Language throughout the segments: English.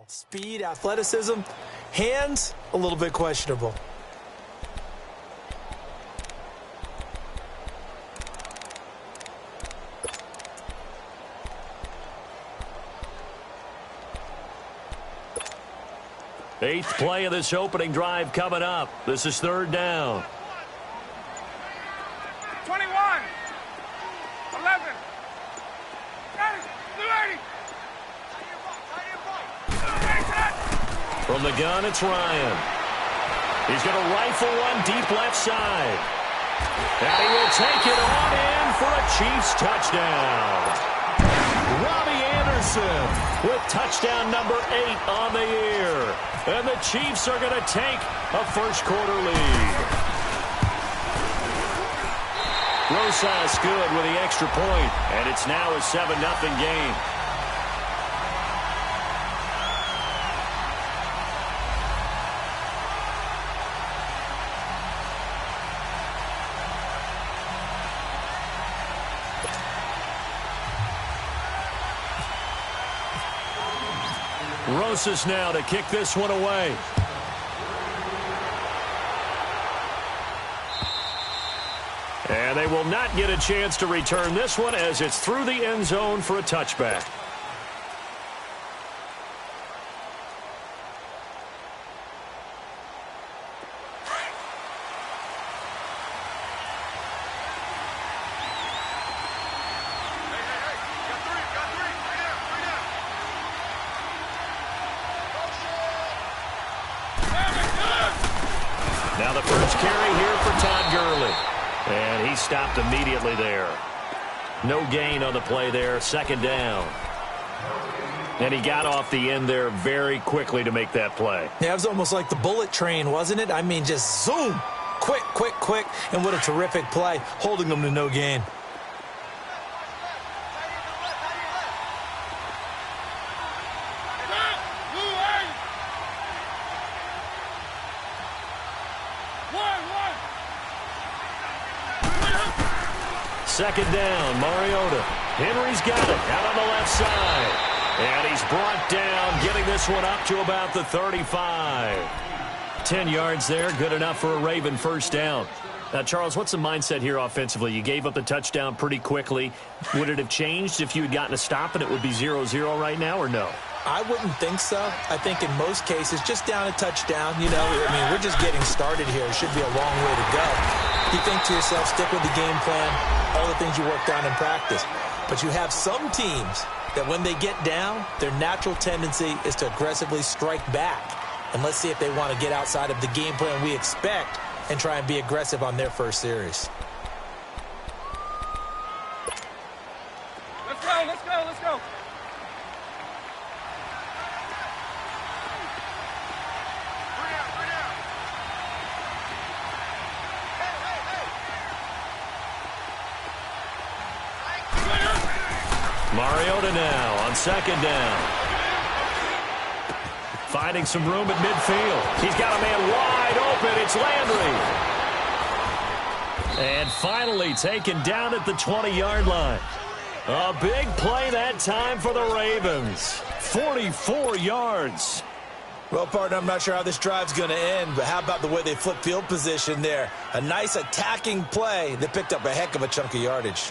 Speed, athleticism, hands, a little bit questionable. Eighth play of this opening drive coming up. This is third down. 21, 11, 80. From the gun, it's Ryan. He's going to rifle one deep left side. And he will take it on in for a Chiefs touchdown. Robbie Anderson with touchdown number 8 on the year. And the Chiefs are going to take a first-quarter lead. Rosas good with the extra point, and it's now a 7-0 game. Rosas now to kick this one away. And they will not get a chance to return this one as it's through the end zone for a touchback. Now the first carry here for Todd Gurley. And he stopped immediately there. No gain on the play there, second down. And he got off the end there very quickly to make that play. Yeah, it was almost like the bullet train, wasn't it? I mean, just zoom. Quick, quick, quick. And what a terrific play, holding them to no gain. Second down, Mariota. Henry's got it out on the left side. And he's brought down, getting this one up to about the 35. 10 yards there, good enough for a Raven first down. Now, Charles, what's the mindset here offensively? You gave up the touchdown pretty quickly. Would it have changed if you had gotten a stop and it would be 0-0 right now, or no? I wouldn't think so. I think in most cases, just down a touchdown, you know, I mean, we're just getting started here. It should be a long way to go. You think to yourself, stick with the game plan, all the things you worked on in practice. But you have some teams that when they get down, their natural tendency is to aggressively strike back. And let's see if they want to get outside of the game plan we expect and try and be aggressive on their first series. Let's go, let's go, let's go. Mariota now on second down. Finding some room at midfield. He's got a man wide open. It's Landry. And finally taken down at the 20-yard line. A big play that time for the Ravens. 44 yards. Well, partner, I'm not sure how this drive's going to end, but how about the way they flip field position there? A nice attacking play that picked up a heck of a chunk of yardage.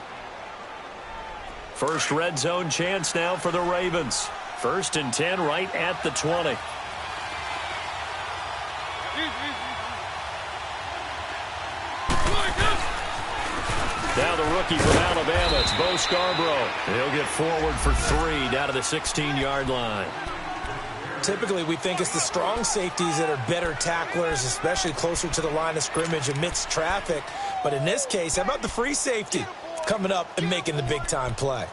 First red zone chance now for the Ravens. 1st and 10 right at the 20. Now the rookie from Alabama, it's Bo Scarborough. He'll get forward for 3 down to the 16-yard line. Typically, we think it's the strong safeties that are better tacklers, especially closer to the line of scrimmage amidst traffic. But in this case, how about the free safety coming up and making the big-time play?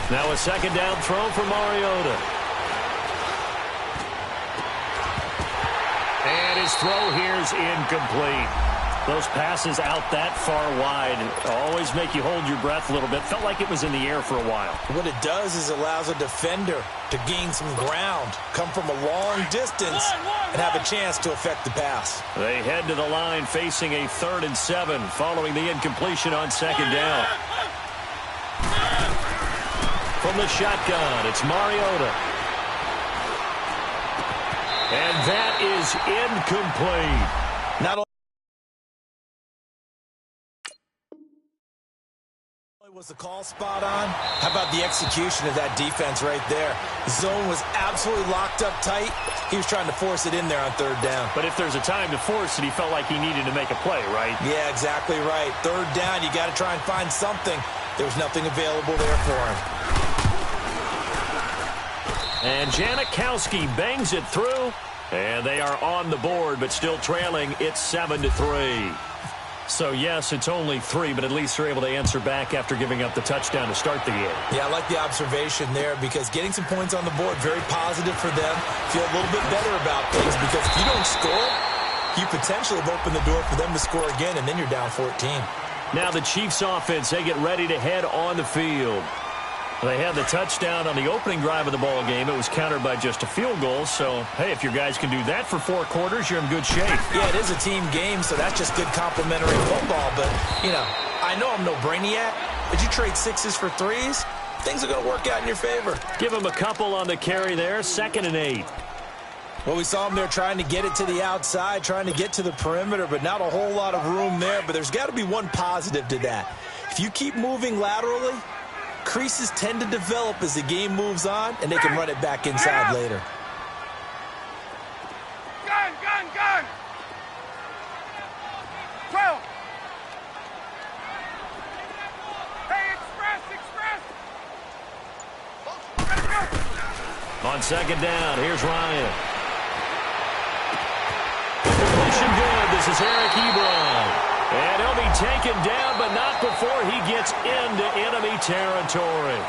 Now a second down throw for Mariota. And his throw here's incomplete. Those passes out that far wide always make you hold your breath a little bit. Felt like it was in the air for a while. What it does is allows a defender to gain some ground, come from a long distance, and have a chance to affect the pass. They head to the line facing a 3rd and 7 following the incompletion on 2nd down. From the shotgun, it's Mariota. And that is incomplete. Not only was the call spot on, how about the execution of that defense right there? The zone was absolutely locked up tight. He was trying to force it in there on 3rd down. But if there's a time to force it, he felt like he needed to make a play, right? Yeah, exactly right. 3rd down, you got to try and find something. There was nothing available there for him. And Janikowski bangs it through. And they are on the board, but still trailing. It's 7-3. So, yes, it's only 3, but at least they're able to answer back after giving up the touchdown to start the game. Yeah, I like the observation there because getting some points on the board, very positive for them. Feel a little bit better about things because if you don't score, you potentially have opened the door for them to score again, and then you're down 14. Now the Chiefs offense, they get ready to head on the field. They had the touchdown on the opening drive of the ball game. It was countered by just a field goal. So, hey, if your guys can do that for 4 quarters, you're in good shape. Yeah, it is a team game, so that's just good complimentary football. But, you know, I know I'm no brainiac, but you trade 6s for 3s, things are going to work out in your favor. Give him a couple on the carry there, 2nd and 8. Well, we saw him there trying to get it to the outside, trying to get to the perimeter, but not a whole lot of room there. But there's got to be one positive to that. If you keep moving laterally, creases tend to develop as the game moves on, and they can run it back inside later. Gun, gun, gun! 12! Hey, express! On 2nd down, here's Ryan. Completion good. This is Eric Ebron. And he'll be taken down, but not before he gets into enemy territory.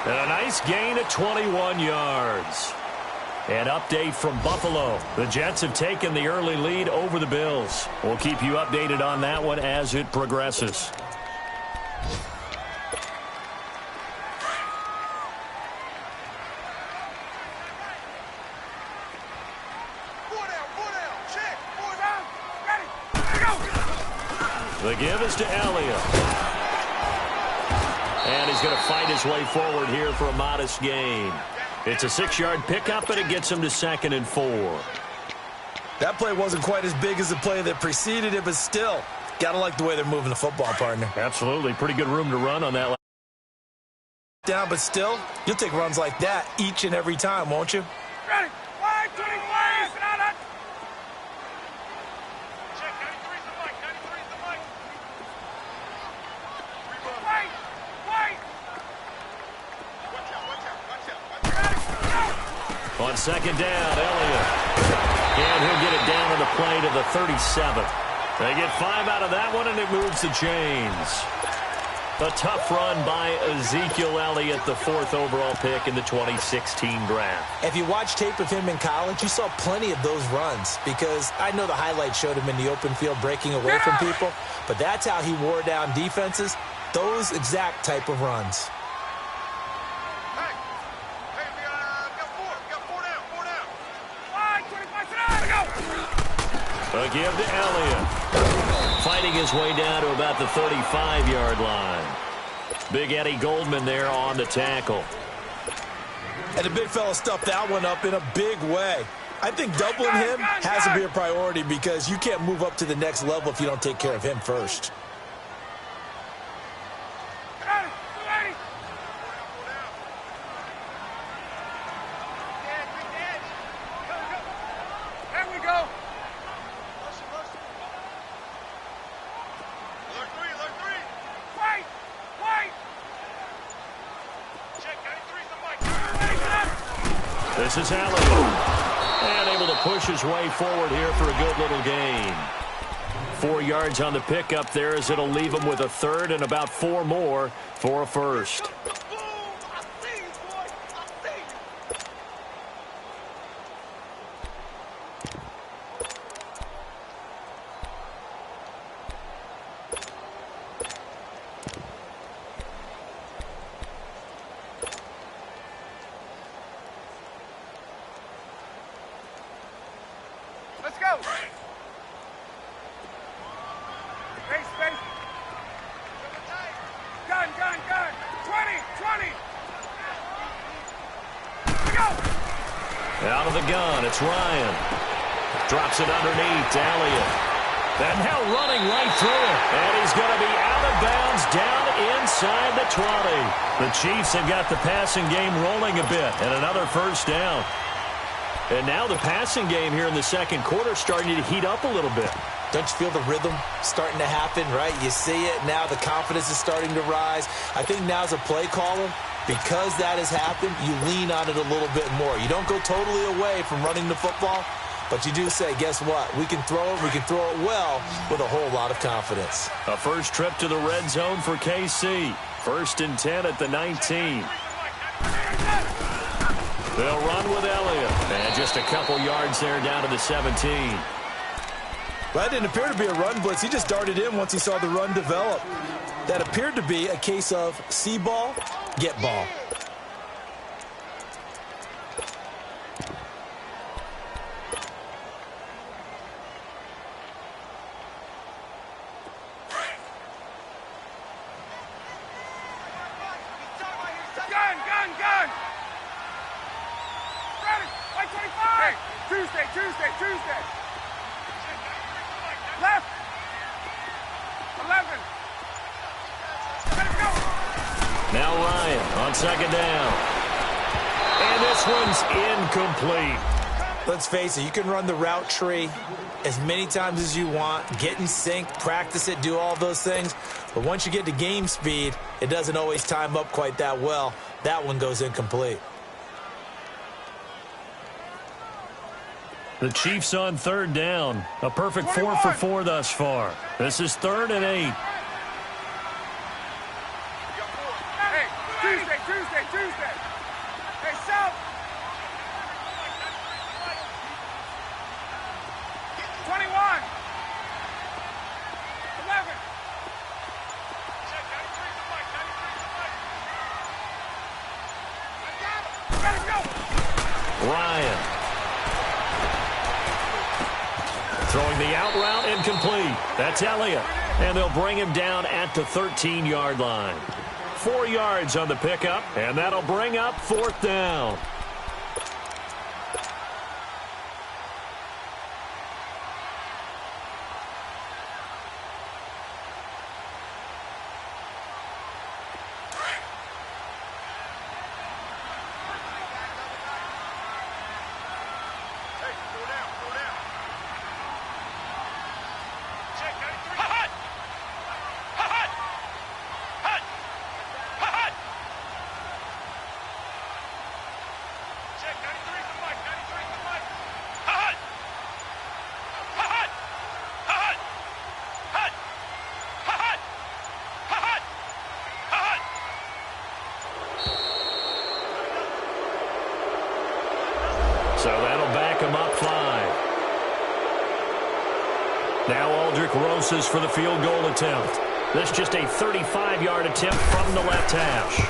And a nice gain of 21 yards. An update from Buffalo. The Jets have taken the early lead over the Bills. We'll keep you updated on that one as it progresses. The give is to Elliott. And he's going to fight his way forward here for a modest gain. It's a 6-yard pickup, and it gets him to 2nd and 4. That play wasn't quite as big as the play that preceded it, but still, got to like the way they're moving the football, partner. Absolutely. Pretty good room to run on that. Down, but still, you'll take runs like that each and every time, won't you? Ready! 5-25! On 2nd down, Elliott. And he'll get it down on the play to the 37. They get 5 out of that one, and it moves the chains. A tough run by Ezekiel Elliott, the 4th overall pick in the 2016 draft. If you watch tape of him in college, you saw plenty of those runs because I know the highlights showed him in the open field breaking away from people, but that's how he wore down defenses, those exact type of runs. A give to Elliott. Fighting his way down to about the 35-yard line. Big Eddie Goldman there on the tackle. And the big fella stuffed that one up in a big way. I think doubling him has to be a priority because you can't move up to the next level if you don't take care of him first. This is Elliott. And able to push his way forward here for a good little gain. 4 yards on the pickup there as it'll leave him with a 3rd and about 4 more for a 1st. Space, space. Gun, gun, gun. 20, 20. Go! Out of the gun, it's Ryan. Drops it underneath to Elliott. And now running right through it. And he's going to be out of bounds down inside the 20. The Chiefs have got the passing game rolling a bit. And another first down. And now the passing game here in the second quarter starting to heat up a little bit. Don't you feel the rhythm starting to happen, right? You see it now. The confidence is starting to rise. I think now as a play caller, because that has happened, you lean on it a little bit more. You don't go totally away from running the football, but you do say, guess what? We can throw it. We can throw it well with a whole lot of confidence. A first trip to the red zone for KC. 1st and 10 at the 19. They'll run with Elliott. And just a couple yards there down to the 17. Well, that didn't appear to be a run blitz. He just darted in once he saw the run develop. That appeared to be a case of see ball, get ball. Gun, gun, gun. Ready. 125. Hey, Tuesday, Tuesday, Tuesday. Left. 11. Let it go. Now Ryan on second down. And this one's incomplete. Let's face it, you can run the route tree as many times as you want, get in sync, practice it, do all those things. But once you get to game speed, it doesn't always time up quite that well. That one goes incomplete. The Chiefs on third down. A perfect 4 for 4 thus far. This is 3rd and 8. Hey, Tuesday, Tuesday, Tuesday. Hey, South. 21. 11. Let it go. Ryan. Throwing the out route incomplete. That's Elliott. And they'll bring him down at the 13-yard line. 4 yards on the pickup, and that'll bring up 4th down. So that'll back him up 5. Now Aldrick Rosas for the field goal attempt. This just a 35-yard attempt from the left hash.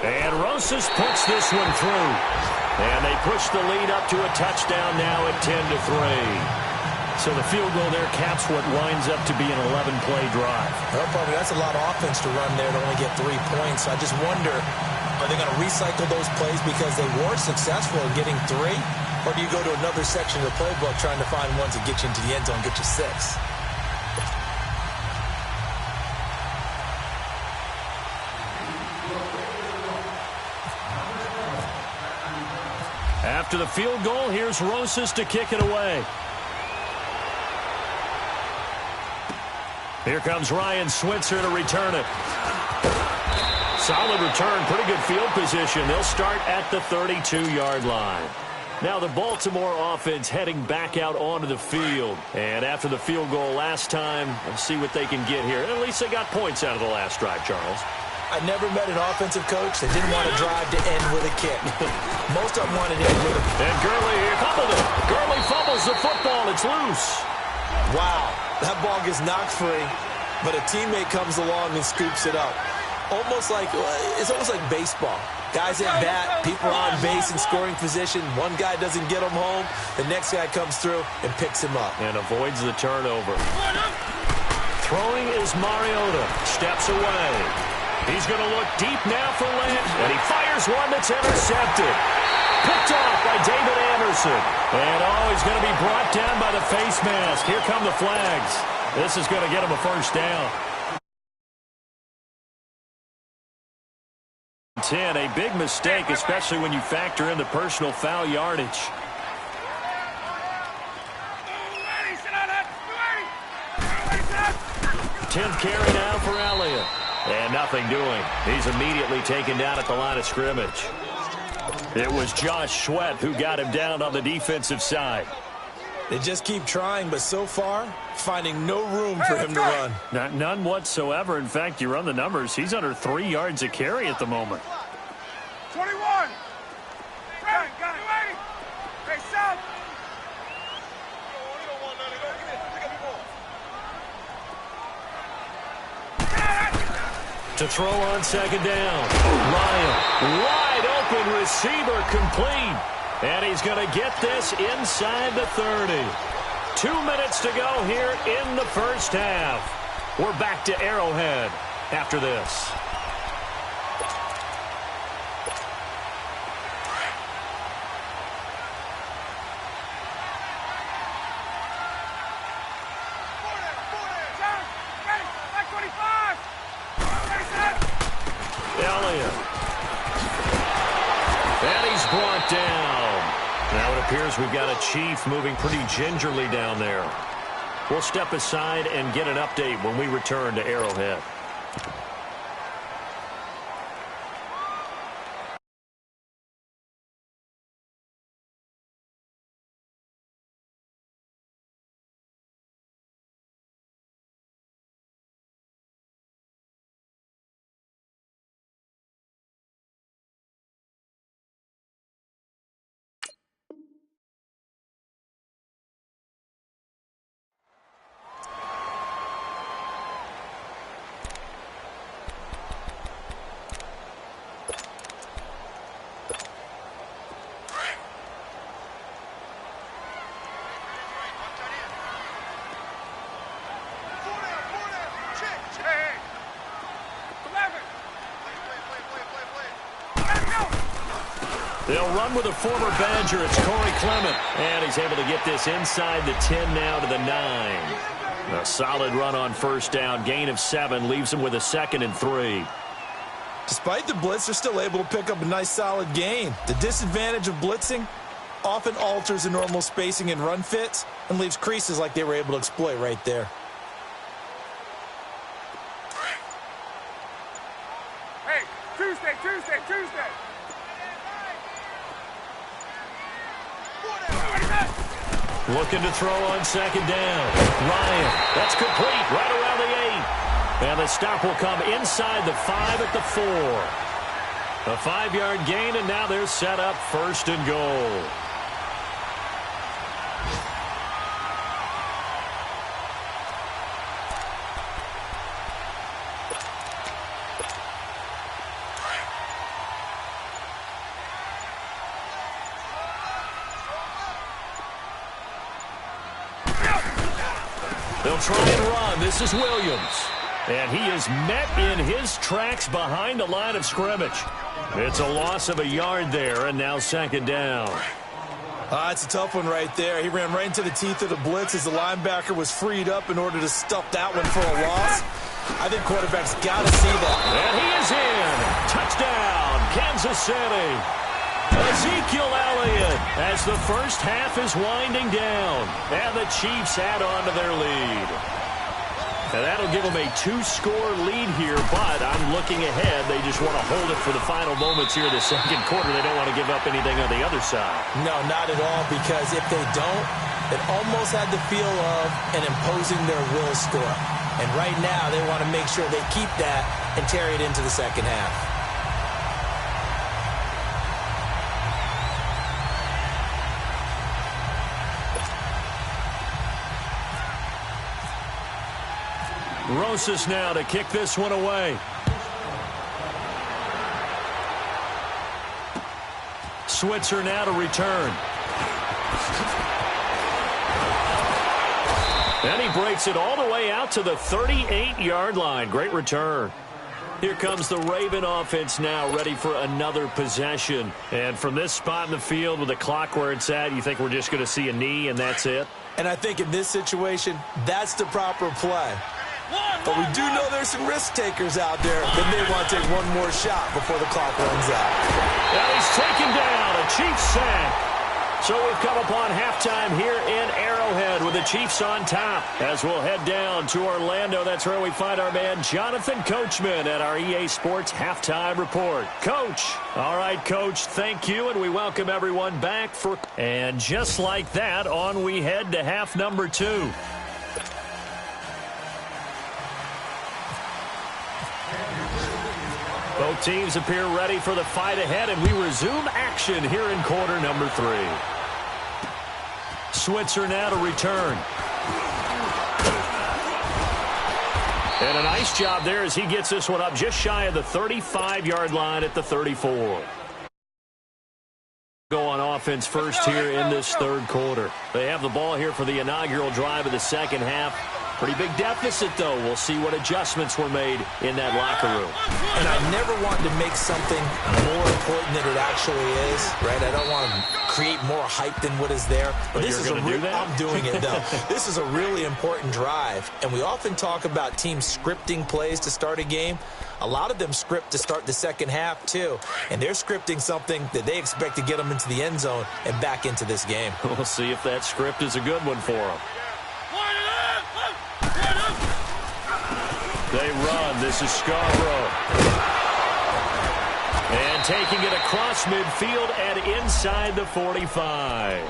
And Rosas puts this one through. And they push the lead up to a touchdown now at 10-3. So the field goal there caps what winds up to be an 11-play drive. Well, probably that's a lot of offense to run there to only get 3 points. So I just wonder, are they going to recycle those plays because they were successful in getting 3? Or do you go to another section of the playbook trying to find ones that get you into the end zone, get you 6? After the field goal, here's Rosas to kick it away. Here comes Ryan Switzer to return it. Solid return, pretty good field position. They'll start at the 32-yard line. Now the Baltimore offense heading back out onto the field. And after the field goal last time, let's see what they can get here. At least they got points out of the last drive, Charles. I never met an offensive coach that didn't want to drive to end with a kick. Most of them wanted to end with a... And Gurley fumbled it. Gurley fumbles the football. It's loose. Wow, that ball gets knocked free, but a teammate comes along and scoops it up. It's almost like baseball. Guys at bat, people on base in scoring position. One guy doesn't get him home. The next guy comes through and picks him up. And avoids the turnover. Throwing is Mariota. Steps away. He's going to look deep now for Lynn, and he fires one that's intercepted. Picked off by David Anderson. And he's going to be brought down by the face mask. Here come the flags. This is going to get him a first down. 10, a big mistake, especially when you factor in the personal foul yardage. 10th carry now for Elliott. And nothing doing. He's immediately taken down at the line of scrimmage. It was Josh Sweat who got him down on the defensive side. They just keep trying, but so far, finding no room for him to run. None whatsoever. In fact, you run the numbers. He's under 3 yards a carry at the moment. 21. Got it. Hey, South. To throw on second down. Ryan, wide open receiver, complete. And he's going to get this inside the 30. 2 minutes to go here in the first half. We're back to Arrowhead after this. Elliott. And he's brought down. Now it appears we've got a Chief moving pretty gingerly down there. We'll step aside and get an update when we return to Arrowhead. They'll run with a former Badger. It's Corey Clement. And he's able to get this inside the 10 now to the 9. A solid run on first down. Gain of 7 leaves him with a 2nd and 3. Despite the blitz, they're still able to pick up a nice solid gain. The disadvantage of blitzing often alters the normal spacing and run fits and leaves creases like they were able to exploit right there. Hey, Tuesday. Looking to throw on second down. Ryan, that's complete right around the 8. And the stop will come inside the 5 at the 4. A 5-yard gain, and now they're set up 1st and goal. They'll try and run. This is Williams. And he is met in his tracks behind the line of scrimmage. It's a loss of a yard there, and now 2nd down. It's a tough one right there. He ran right into the teeth of the blitz as the linebacker was freed up in order to stuff that one for a loss. I think quarterbacks got to see that. And he is in. Touchdown, Kansas City. Ezekiel Elliott as the first half is winding down. And the Chiefs add on to their lead. And that'll give them a 2-score lead here, but I'm looking ahead. They just want to hold it for the final moments here in the second quarter. They don't want to give up anything on the other side. No, not at all, because if they don't, it almost had the feel of an imposing their will score. And right now, they want to make sure they keep that and carry it into the second half. Rosas now to kick this one away. Switzer now to return. And he breaks it all the way out to the 38-yard line. Great return. Here comes the Raven offense now, ready for another possession. And from this spot in the field with the clock where it's at, you think we're just going to see a knee and that's it? And I think in this situation, that's the proper play. But we do know there's some risk takers out there that may want to take one more shot before the clock runs out. And he's taken down, a Chiefs sack. So we've come upon halftime here in Arrowhead with the Chiefs on top. As we'll head down to Orlando, that's where we find our man Jonathan Coachman at our EA Sports Halftime Report. Coach. All right, Coach, thank you, and we welcome everyone back for... And just like that, on we head to half number 2. Both teams appear ready for the fight ahead, and we resume action here in quarter number 3. Switzer now to return. And a nice job there as he gets this one up just shy of the 35-yard line at the 34. Go on offense first here in this third quarter. They have the ball here for the inaugural drive of the second half. Pretty big deficit, though. We'll see what adjustments were made in that locker room. And I never want to make something more important than it actually is, right? I don't want to create more hype than what is there. But this is going to do that? I'm doing it, though. This is a really important drive. And we often talk about teams scripting plays to start a game. A lot of them script to start the second half, too. And they're scripting something that they expect to get them into the end zone and back into this game. We'll see if that script is a good one for them. They run. This is Scarborough. And taking it across midfield and inside the 45.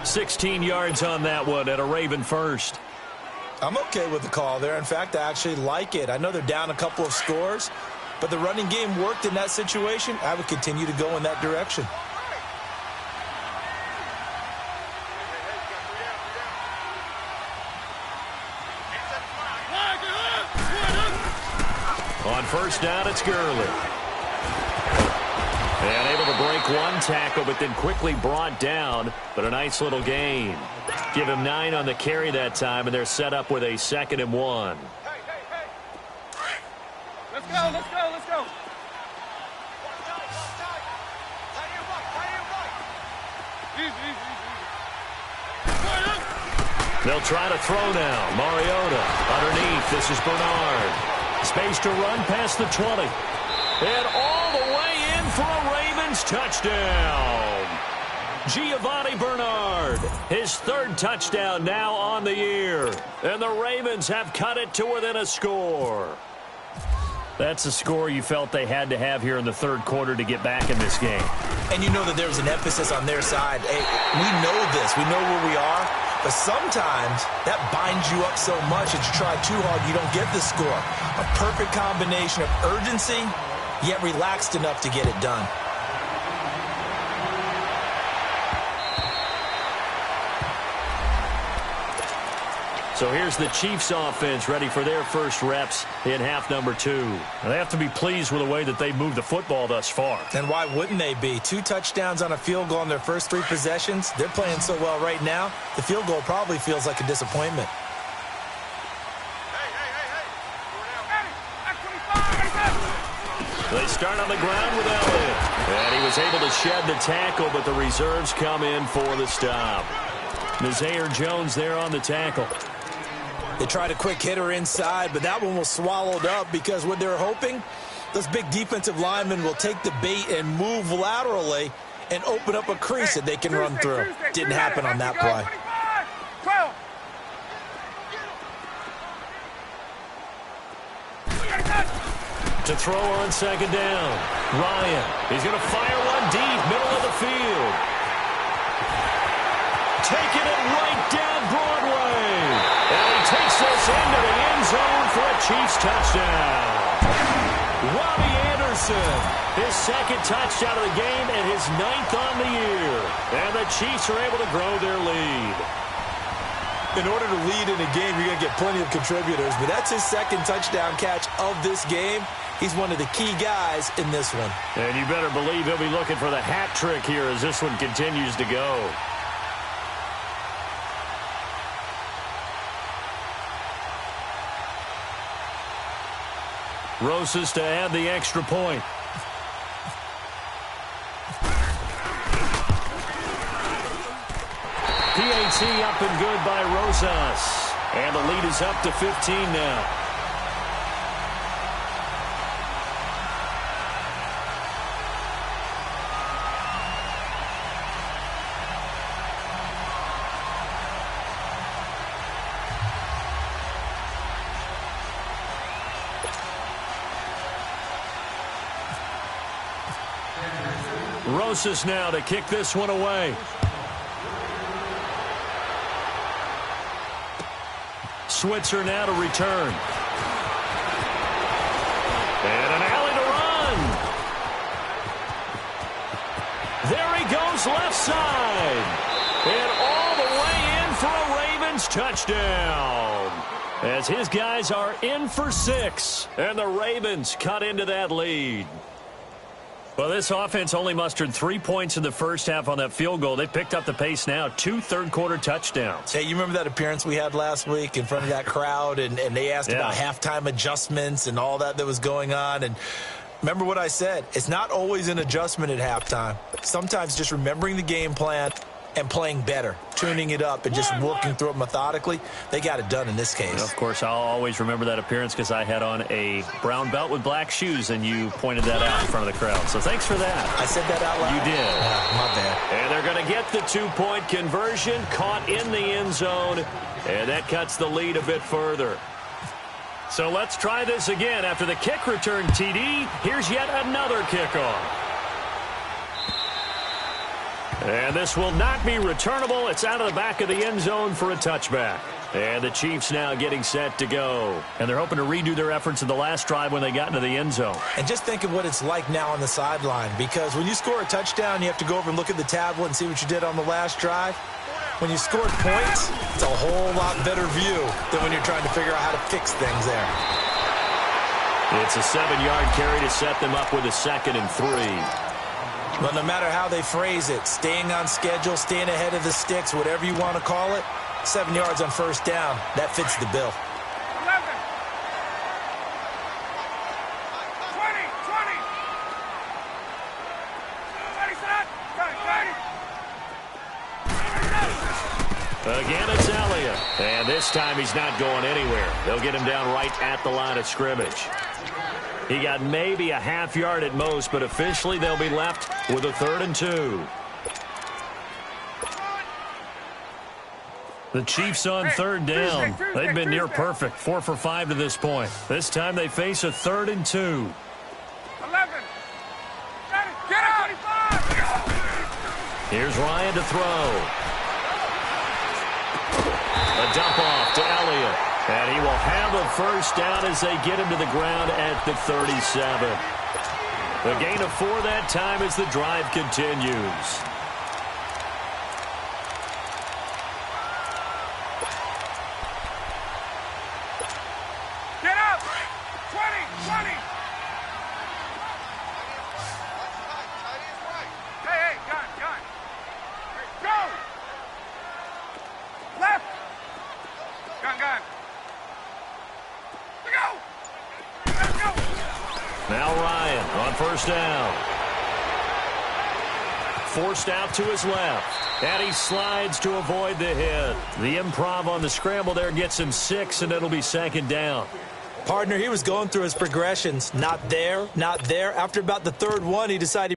16 yards on that one and a Raven first. I'm okay with the call there. In fact, I actually like it. I know they're down a couple of scores, but the running game worked in that situation. I would continue to go in that direction. On first down, it's Gurley. And able to break one tackle, but then quickly brought down. But a nice little gain. Give him 9 on the carry that time, and they're set up with a 2nd and 1. Let's go, let's go, let's go. They'll try to throw now. Mariota underneath. This is Bernard. Space to run past the 20. And all the way in for a Ravens touchdown. Giovanni Bernard, his 3rd touchdown now on the year. And the Ravens have cut it to within a score. That's a score you felt they had to have here in the third quarter to get back in this game. And you know that there's an emphasis on their side. Hey, we know this. We know where we are. But sometimes that binds you up so much that you try too hard, you don't get the score. A perfect combination of urgency, yet relaxed enough to get it done. So here's the Chiefs offense ready for their first reps in half number 2. They have to be pleased with the way that they moved the football thus far. And why wouldn't they be? 2 touchdowns on a field goal in their first 3 possessions. They're playing so well right now, the field goal probably feels like a disappointment. They start on the ground with Elliott. And he was able to shed the tackle, but the reserves come in for the stop. Nazaire Jones there on the tackle. They tried a quick hitter inside, but that one was swallowed up because what they're hoping, those big defensive linemen will take the bait and move laterally and open up a crease that they can run through. Didn't happen on that play. To throw on second down. Ryan, he's going to fire one deep, middle of the field. Taking it right down Broadway. And he takes this into the end zone for a Chiefs touchdown. Robbie Anderson, his 2nd touchdown of the game and his 9th on the year. And the Chiefs are able to grow their lead. In order to lead in a game, you're going to get plenty of contributors, but that's his 2nd touchdown catch of this game. He's one of the key guys in this one. And you better believe he'll be looking for the hat trick here as this one continues to go. Rosas to add the extra point. PAT up and good by Rosas. And the lead is up to 15 now. Rosas now to kick this one away. Switzer now to return. And an alley to run. There he goes left side. And all the way in for a Ravens touchdown. As his guys are in for 6. And the Ravens cut into that lead. Well, this offense only mustered 3 points in the first half on that field goal. They picked up the pace now. 2 third-quarter touchdowns. Hey, you remember that appearance we had last week in front of that crowd, and they asked about halftime adjustments and all that was going on, and remember what I said. It's not always an adjustment at halftime. Sometimes just remembering the game plan and playing better, tuning it up and just working through it methodically. They got it done in this case. Of course, I'll always remember that appearance because I had on a brown belt with black shoes, and you pointed that out in front of the crowd. So thanks for that. I said that out loud? You did. My bad. And they're going to get the 2-point conversion, caught in the end zone, and that cuts the lead a bit further. So let's try this again. After the kick return TD, here's yet another kickoff. And this will not be returnable. It's out of the back of the end zone for a touchback. And the Chiefs now getting set to go. And they're hoping to redo their efforts in the last drive when they got into the end zone. And just think of what it's like now on the sideline, because when you score a touchdown, you have to go over and look at the tablet and see what you did on the last drive. When you scored points, it's a whole lot better view than when you're trying to figure out how to fix things there. It's a 7-yard carry to set them up with a 2nd and 3. But no matter how they phrase it, staying on schedule, staying ahead of the sticks, whatever you want to call it, 7 yards on first down, that fits the bill. 11. 20, 20. Again, it's Elliott. And this time he's not going anywhere. They'll get him down right at the line of scrimmage. He got maybe a half yard at most, but officially they'll be left with a 3rd and 2. The Chiefs on 3rd down. They've been near perfect, 4 for 5 to this point. This time they face a 3rd and 2. 11. Get out! Here's Ryan to throw. A dump off to Elliott. And he will have a first down as they get him to the ground at the 37. The gain of 4 that time as the drive continues. Get up! 20, 20. Hey, gun. Go! Left! Gun. Let's go! Now Ryan on first down. Forced out to his left. And he slides to avoid the hit. The improv on the scramble there gets him 6, and it'll be 2nd down. Partner, he was going through his progressions. Not there, not there. After about the 3rd one, he decided.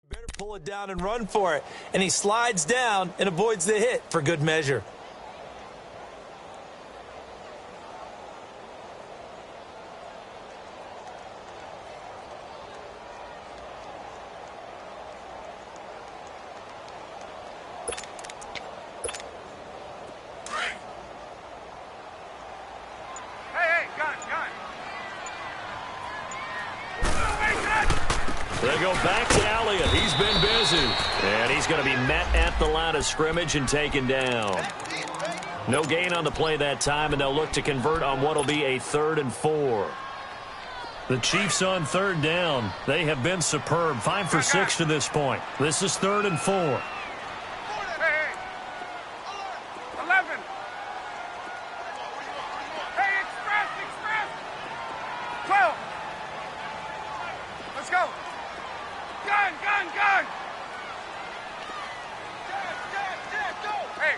Better pull it down and run for it. And he slides down and avoids the hit for good measure. Hey, gun. They go back to Elliott. He's been busy. And he's going to be met at the line of scrimmage and taken down. No gain on the play that time, and they'll look to convert on what will be a 3rd and 4. The Chiefs on 3rd down. They have been superb. 5 for 6 to this point. This is 3rd and 4. Hey, 11. Hey, express. 12. Let's go. Gun. Hey,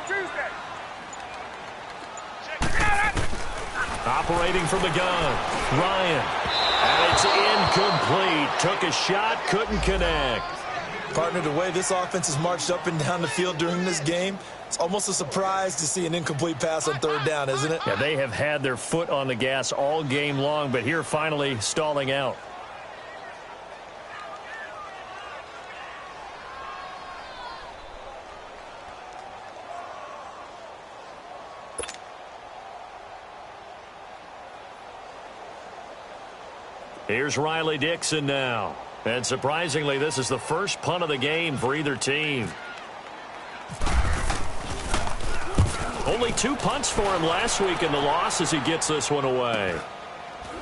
Tuesday. Operating from the gun, Ryan. And it's incomplete. Took a shot, couldn't connect. Partner, the way this offense has marched up and down the field during this game, it's almost a surprise to see an incomplete pass on 3rd down, isn't it? Yeah, they have had their foot on the gas all game long, but here finally stalling out. Here's Riley Dixon now. And surprisingly, this is the first punt of the game for either team. Only 2 punts for him last week in the loss as he gets this one away.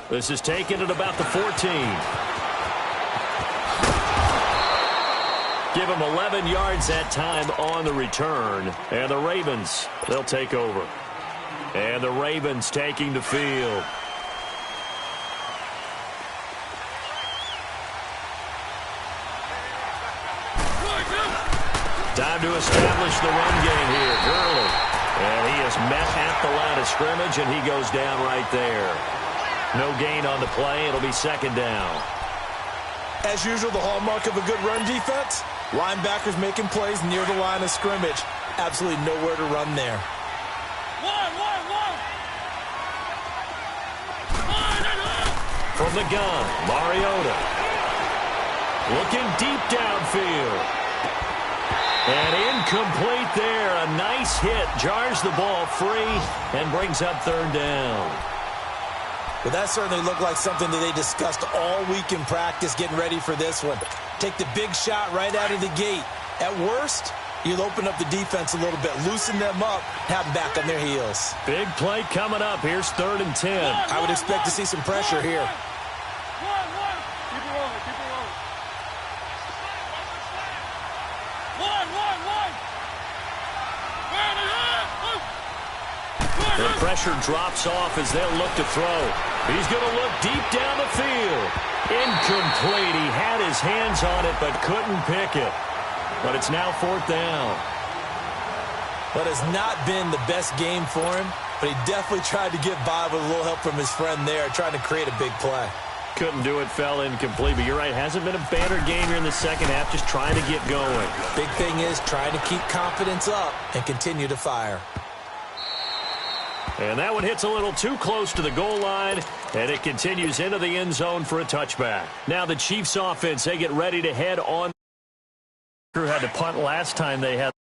This is taken at about the 14. Give him 11 yards that time on the return. And the Ravens, they'll take over. And the Ravens taking the field. Time to establish the run game here. Gurley. And he is met at the line of scrimmage, and he goes down right there. No gain on the play. It'll be 2nd down. As usual, the hallmark of a good run defense, linebackers making plays near the line of scrimmage. Absolutely nowhere to run there. From the gun, Mariota. Looking deep downfield. And incomplete there. A nice hit. Jars the ball free and brings up 3rd down. Well, that certainly looked like something that they discussed all week in practice getting ready for this one. Take the big shot right out of the gate. At worst, you'll open up the defense a little bit, loosen them up, have them back on their heels. Big play coming up. Here's 3rd and 10. I would expect to see some pressure here. The pressure drops off as they'll look to throw. He's going to look deep down the field. Incomplete. He had his hands on it but couldn't pick it. But it's now 4th down. But it's not been the best game for him, but he definitely tried to get by with a little help from his friend there, trying to create a big play. Couldn't do it, fell incomplete. But you're right, hasn't been a banner game here in the second half, just trying to get going. Big thing is trying to keep confidence up and continue to fire. And that one hits a little too close to the goal line, and it continues into the end zone for a touchback. Now the Chiefs offense, they get ready to head on. Had to punt last time they had